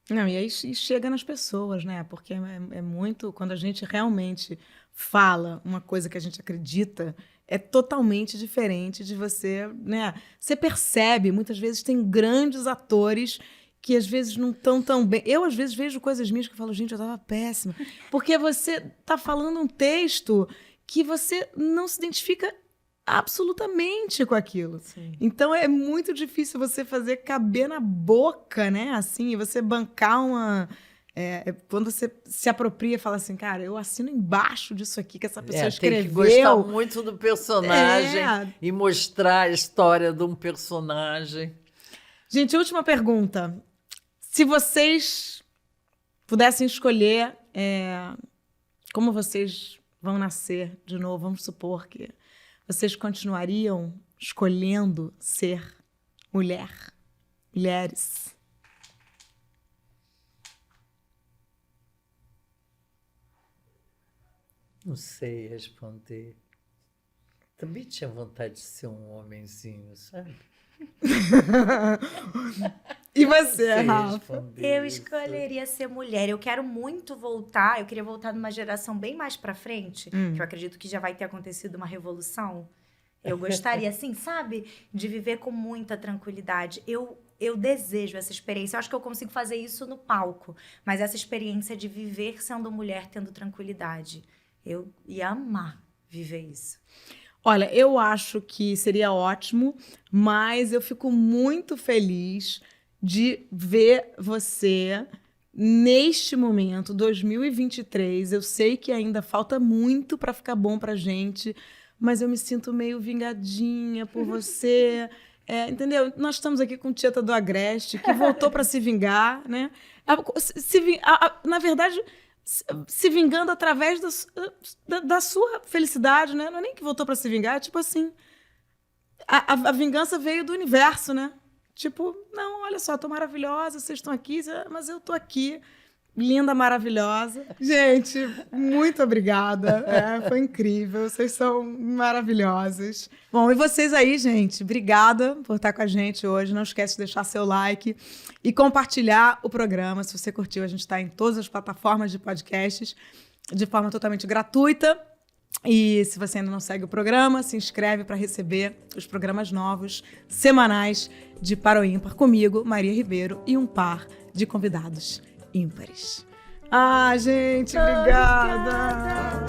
Speaker 2: Não, e aí chega nas pessoas, né? Porque é muito... Quando a gente realmente fala uma coisa que a gente acredita, é totalmente diferente de você, né? Você percebe, muitas vezes tem grandes atores que às vezes não estão tão bem. Eu, às vezes, vejo coisas minhas que eu falo, gente, eu estava péssima. Porque você está falando um texto que você não se identifica absolutamente com aquilo.
Speaker 1: Sim.
Speaker 2: Então, é muito difícil você fazer caber na boca, né? Assim, e você bancar uma... quando você se apropria e fala assim, cara, eu assino embaixo disso aqui que essa pessoa escreveu.
Speaker 1: Tem que gostar muito do personagem e mostrar a história de um personagem.
Speaker 2: Gente, última pergunta. Se vocês pudessem escolher como vocês vão nascer de novo, vamos supor que vocês continuariam escolhendo ser mulheres?
Speaker 1: Não sei responder. Também tinha vontade de ser um homenzinho, sabe?
Speaker 2: E você, Rafa?
Speaker 3: Eu escolheria ser mulher. Eu quero muito voltar. Eu queria voltar numa geração bem mais pra frente, que eu acredito que já vai ter acontecido uma revolução. Eu gostaria, assim, sabe? De viver com muita tranquilidade. Eu desejo essa experiência. Eu acho que eu consigo fazer isso no palco. Mas essa experiência de viver sendo mulher, tendo tranquilidade. Eu ia amar viver isso.
Speaker 2: Olha, eu acho que seria ótimo, mas eu fico muito feliz de ver você neste momento, 2023. Eu sei que ainda falta muito para ficar bom pra gente, mas eu me sinto meio vingadinha por você. Entendeu? Nós estamos aqui com Tieta do Agreste, que voltou para se vingar, né? Na verdade, se vingando através da sua felicidade, né? Não é nem que voltou pra se vingar, é tipo assim, a vingança veio do universo, né? Tipo, não, olha só, tô maravilhosa, vocês estão aqui, mas eu tô aqui, linda, maravilhosa. Gente, muito obrigada. Foi incrível, vocês são maravilhosos. Bom, e vocês aí, gente, obrigada por estar com a gente hoje. Não esquece de deixar seu like e compartilhar o programa. Se você curtiu, a gente está em todas as plataformas de podcasts de forma totalmente gratuita. E se você ainda não segue o programa, se inscreve para receber os programas novos, semanais de Para o Ímpar, comigo, Maria Ribeiro, e um par de convidados ímpares. Ah, gente, obrigada.